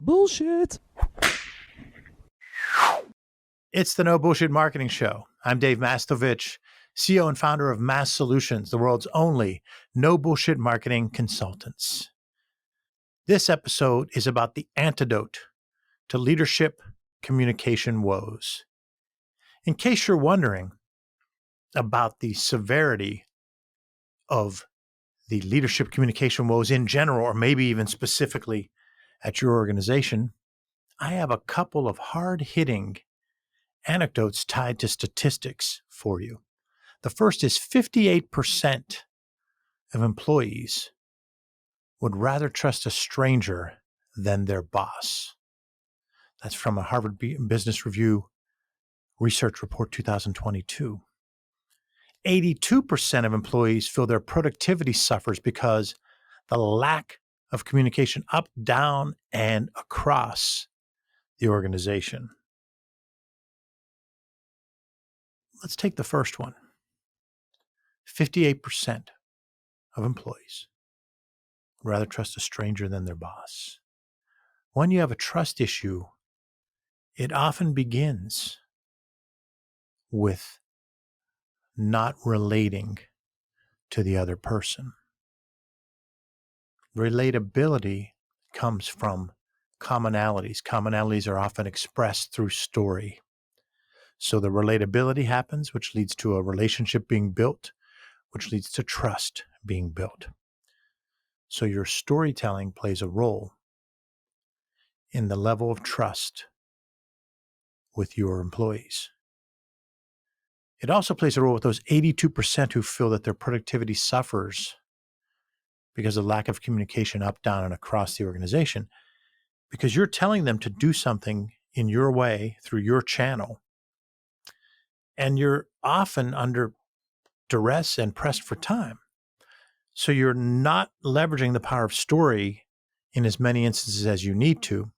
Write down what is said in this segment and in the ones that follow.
Bullshit. It's the No Bullshit Marketing Show. I'm Dave Mastovich, CEO and founder of Mass Solutions, the world's only no bullshit marketing consultants. This episode is about the antidote to leadership communication woes. In case you're wondering about the severity of the leadership communication woes in general, or maybe even specifically at your organization, I have a couple of hard-hitting anecdotes tied to statistics for you. The first is 58% of employees would rather trust a stranger than their boss. That's from a Harvard Business Review Research Report 2022. 82% of employees feel their productivity suffers because the lack of communication up, down, and across the organization. Let's take the first one. 58% of employees would rather trust a stranger than their boss. When you have a trust issue, it often begins with not relating to the other person. Relatability comes from commonalities. Commonalities are often expressed through story. So the relatability happens, which leads to a relationship being built, which leads to trust being built. So your storytelling plays a role in the level of trust with your employees. It also plays a role with those 82% who feel that their productivity suffers because of lack of communication up, down, and across the organization, because you're telling them to do something in your way through your channel, and you're often under duress and pressed for time. So you're not leveraging the power of story in as many instances as you need to.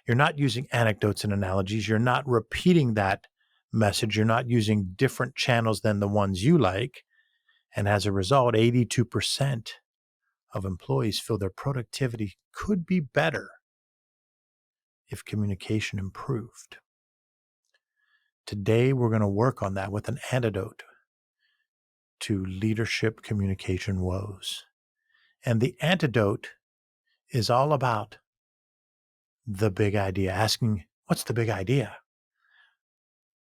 You're not using anecdotes and analogies. You're not repeating that message. You're not using different channels than the ones you like. And as a result, 82% of employees feel their productivity could be better if communication improved. Today, we're going to work on that with an antidote to leadership communication woes. And the antidote is all about the big idea, asking, what's the big idea?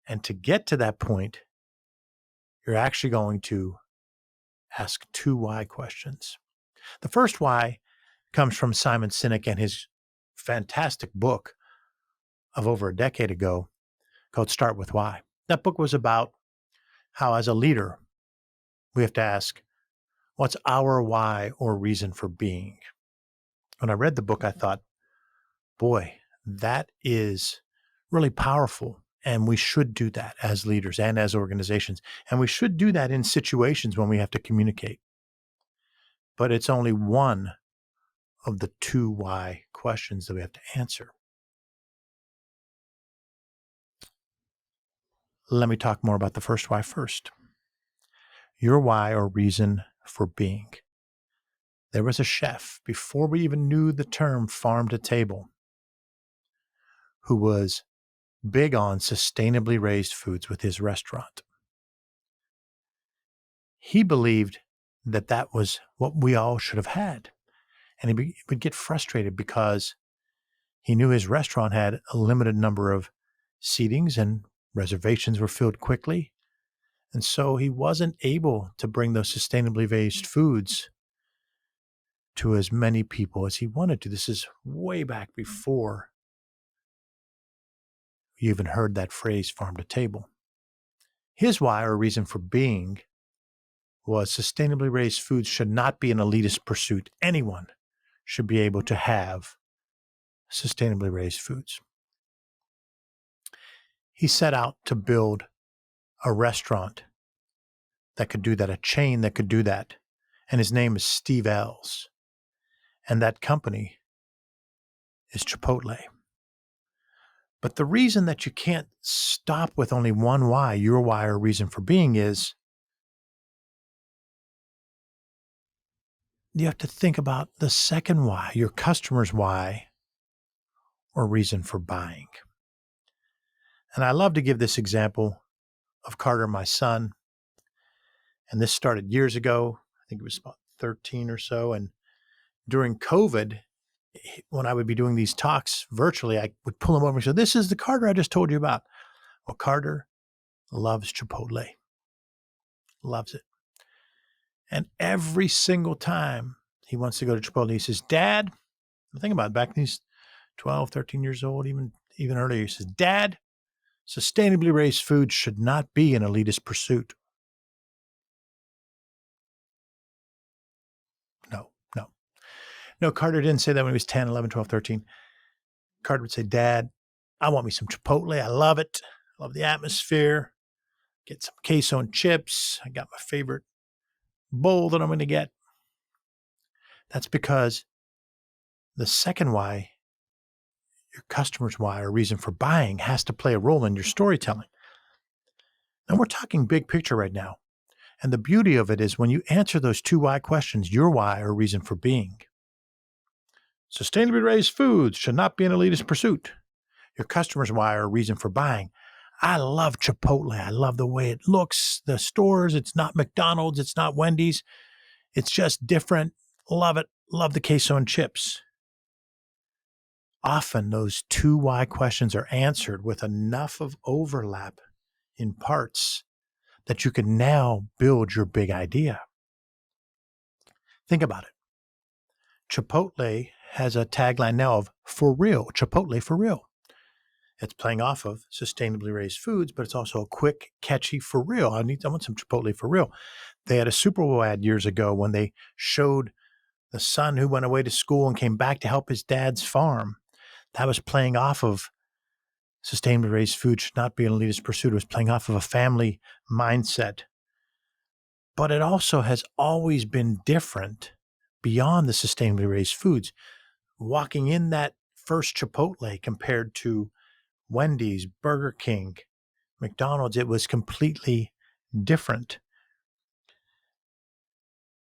And to get to that point, you're actually going to ask two why questions. The first why comes from Simon Sinek and his fantastic book of over a decade ago called Start With Why. That book was about how, as a leader, we have to ask, what's our why or reason for being? When I read the book, I thought, boy, that is really powerful. And we should do that as leaders and as organizations. And we should do that in situations when we have to communicate. But it's only one of the two why questions that we have to answer. Let me talk more about the first why first. Your why or reason for being. There was a chef, before we even knew the term farm to table, who was big on sustainably raised foods with his restaurant. He believed that that was what we all should have had. And he would get frustrated because he knew his restaurant had a limited number of seatings and reservations were filled quickly. And so he wasn't able to bring those sustainably raised foods to as many people as he wanted to. This is way back before you even heard that phrase, farm to table. His why or reason for being was sustainably raised foods should not be an elitist pursuit. Anyone should be able to have sustainably raised foods. He set out to build a restaurant that could do that, a chain that could do that. And his name is Steve Ells. And that company is Chipotle. But the reason that you can't stop with only one why, your why or reason for being, is you have to think about the second why, your customer's why or reason for buying? And I love to give this example of Carter, my son. And this started years ago. I think it was about 13 or so. And during COVID, when I would be doing these talks virtually, I would pull him over and say, "This is the Carter I just told you about." Well, Carter loves Chipotle, loves it. And every single time he wants to go to Chipotle, he says, "Dad," think about it, back when he's 12, 13 years old, even earlier, he says, "Dad, sustainably raised food should not be an elitist pursuit." No, no. No, Carter didn't say that when he was 10, 11, 12, 13. Carter would say, "Dad, I want me some Chipotle. I love it. I love the atmosphere. Get some queso and chips. I got my favorite bowl that I'm going to get." That's because the second why, your customer's why or reason for buying, has to play a role in your storytelling. And we're talking big picture right now. And the beauty of it is when you answer those two why questions, your why or reason for being. Sustainably raised foods should not be an elitist pursuit. Your customer's why or reason for buying. I love Chipotle. I love the way it looks, the stores. It's not McDonald's. It's not Wendy's. It's just different. Love it. Love the queso and chips. Often those two why questions are answered with enough of overlap in parts that you can now build your big idea. Think about it. Chipotle has a tagline now of "for real," Chipotle for real. It's playing off of sustainably raised foods, but it's also a quick, catchy "for real." I want some Chipotle for real. They had a Super Bowl ad years ago when they showed the son who went away to school and came back to help his dad's farm. That was playing off of sustainably raised food should not be an elitist pursuit. It was playing off of a family mindset. But it also has always been different beyond the sustainably raised foods. Walking in that first Chipotle compared to Wendy's, Burger King, McDonald's, it was completely different.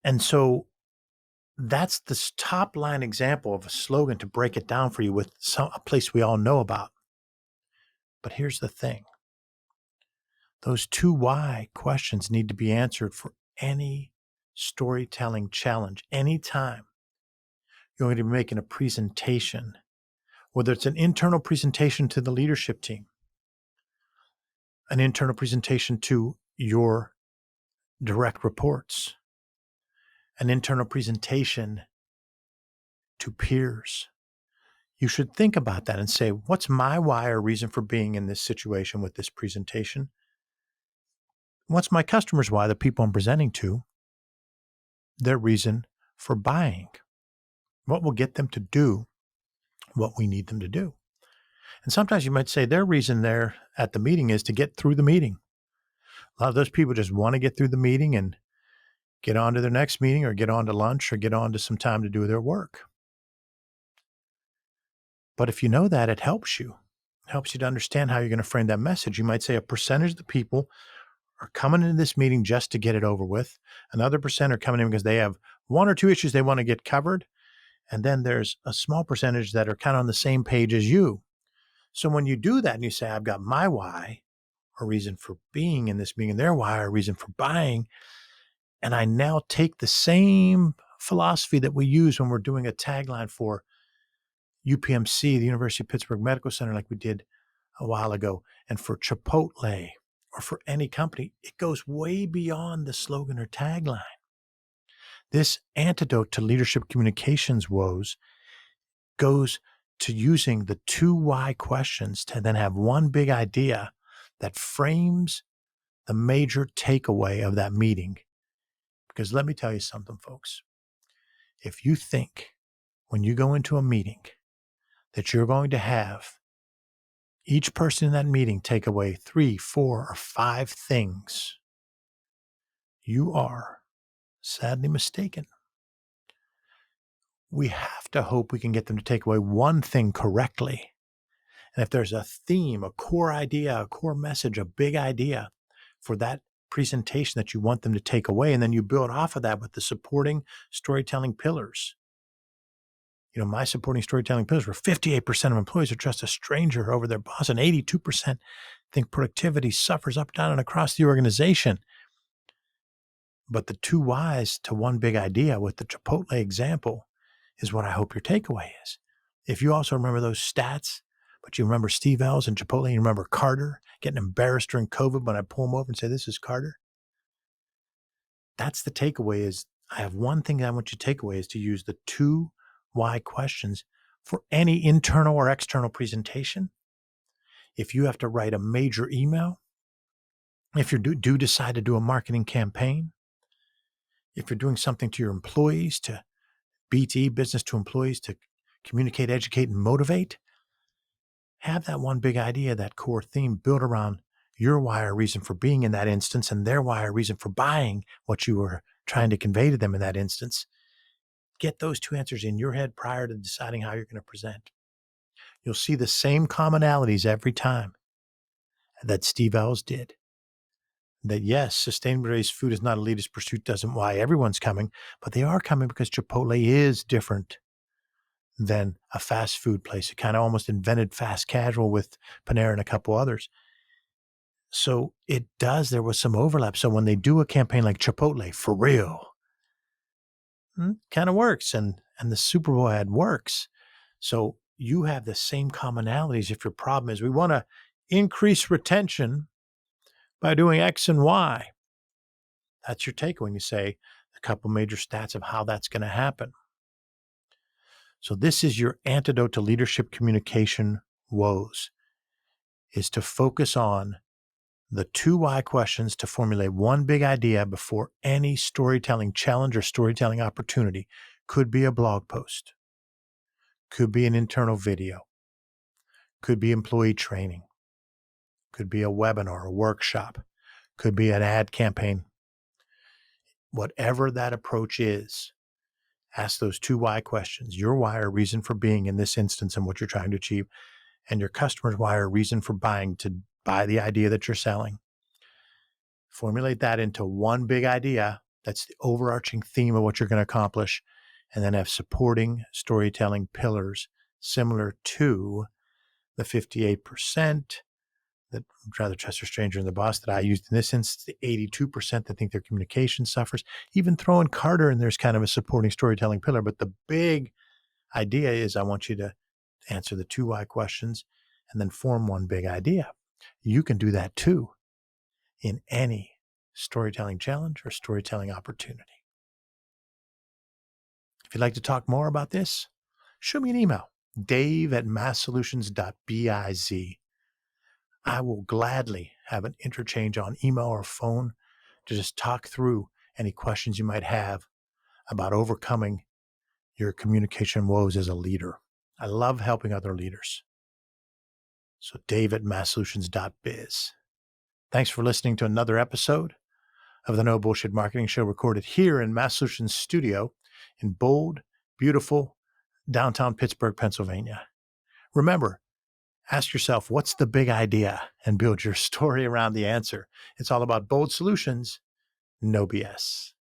And so that's this top line example of a slogan to break it down for you with a place we all know about. But here's the thing. Those two why questions need to be answered for any storytelling challenge. Anytime you're going to be making a presentation, whether it's an internal presentation to the leadership team, an internal presentation to your direct reports, an internal presentation to peers, you should think about that and say, what's my why or reason for being in this situation with this presentation? What's my customer's why, the people I'm presenting to, their reason for buying? What will get them to do what we need them to do? And sometimes you might say their reason there at the meeting is to get through the meeting. A lot of those people just want to get through the meeting and get on to their next meeting or get on to lunch or get on to some time to do their work. But if you know that, it helps you. It helps you to understand how you're going to frame that message. You might say a percentage of the people are coming into this meeting just to get it over with. Another percent are coming in because they have one or two issues they want to get covered. And then there's a small percentage that are kind of on the same page as you. So when you do that and you say, I've got my why or reason for being in this meeting, and their why or reason for buying, and I now take the same philosophy that we use when we're doing a tagline for UPMC, the University of Pittsburgh Medical Center, like we did a while ago, and for Chipotle or for any company, it goes way beyond the slogan or tagline. This antidote to leadership communications woes goes to using the two why questions to then have one big idea that frames the major takeaway of that meeting. Because let me tell you something, folks. If you think when you go into a meeting that you're going to have each person in that meeting take away 3, 4, or 5 things, you are sadly mistaken. We have to hope we can get them to take away one thing correctly. And if there's a theme, a core idea, a core message, a big idea for that presentation that you want them to take away, and then you build off of that with the supporting storytelling pillars, My supporting storytelling pillars were 58% of employees who trust a stranger over their boss, and 82% think productivity suffers up, down, and across the organization. But the 2 whys to one big idea with the Chipotle example is what I hope your takeaway is. If you also remember those stats, but you remember Steve Ells and Chipotle, and you remember Carter getting embarrassed during COVID when I pull him over and say, this is Carter. That's the takeaway. Is I have one thing that I want you to take away is to use the 2 why questions for any internal or external presentation. If you have to write a major email, if you do decide to do a marketing campaign, if you're doing something to your employees, to BT, business to employees, to communicate, educate, and motivate, have that one big idea, that core theme built around your why or reason for being in that instance and their why or reason for buying what you were trying to convey to them in that instance. Get those 2 answers in your head prior to deciding how you're going to present. You'll see the same commonalities every time that Steve Ells did. That yes, sustainable-based food is not a elitist pursuit, doesn't why everyone's coming, but they are coming because Chipotle is different than a fast food place. It kind of almost invented fast casual with Panera and a couple others. So there was some overlap. So when they do a campaign like Chipotle, for real, kind of works. And the Super Bowl ad works. So you have the same commonalities. If your problem is we want to increase retention by doing X and Y, that's your take when you say a couple major stats of how that's going to happen. So this is your antidote to leadership communication woes, is to focus on the 2 why questions to formulate one big idea before any storytelling challenge or storytelling opportunity. Could be a blog post, could be an internal video, could be employee training, could be a webinar, a workshop, could be an ad campaign. Whatever that approach is, ask those 2 why questions, your why or reason for being in this instance and what you're trying to achieve, and your customer's why or reason for buying, to buy the idea that you're selling. Formulate that into one big idea. That's the overarching theme of what you're going to accomplish. And then have supporting storytelling pillars similar to the 58% that rather trust a stranger in the boss that I used in this instance, the 82% that think their communication suffers. Even throwing Carter in there's kind of a supporting storytelling pillar. But the big idea is I want you to answer the 2 why questions and then form one big idea. You can do that too in any storytelling challenge or storytelling opportunity. If you'd like to talk more about this, shoot me an email, dave@masssolutions.biz. I will gladly have an interchange on email or phone to just talk through any questions you might have about overcoming your communication woes as a leader. I love helping other leaders. So dave@masssolutions.biz. Thanks for listening to another episode of the No Bullshit Marketing Show, recorded here in Mass Solutions Studio in bold, beautiful downtown Pittsburgh, Pennsylvania. Remember, ask yourself, what's the big idea, and build your story around the answer. It's all about bold solutions, no BS.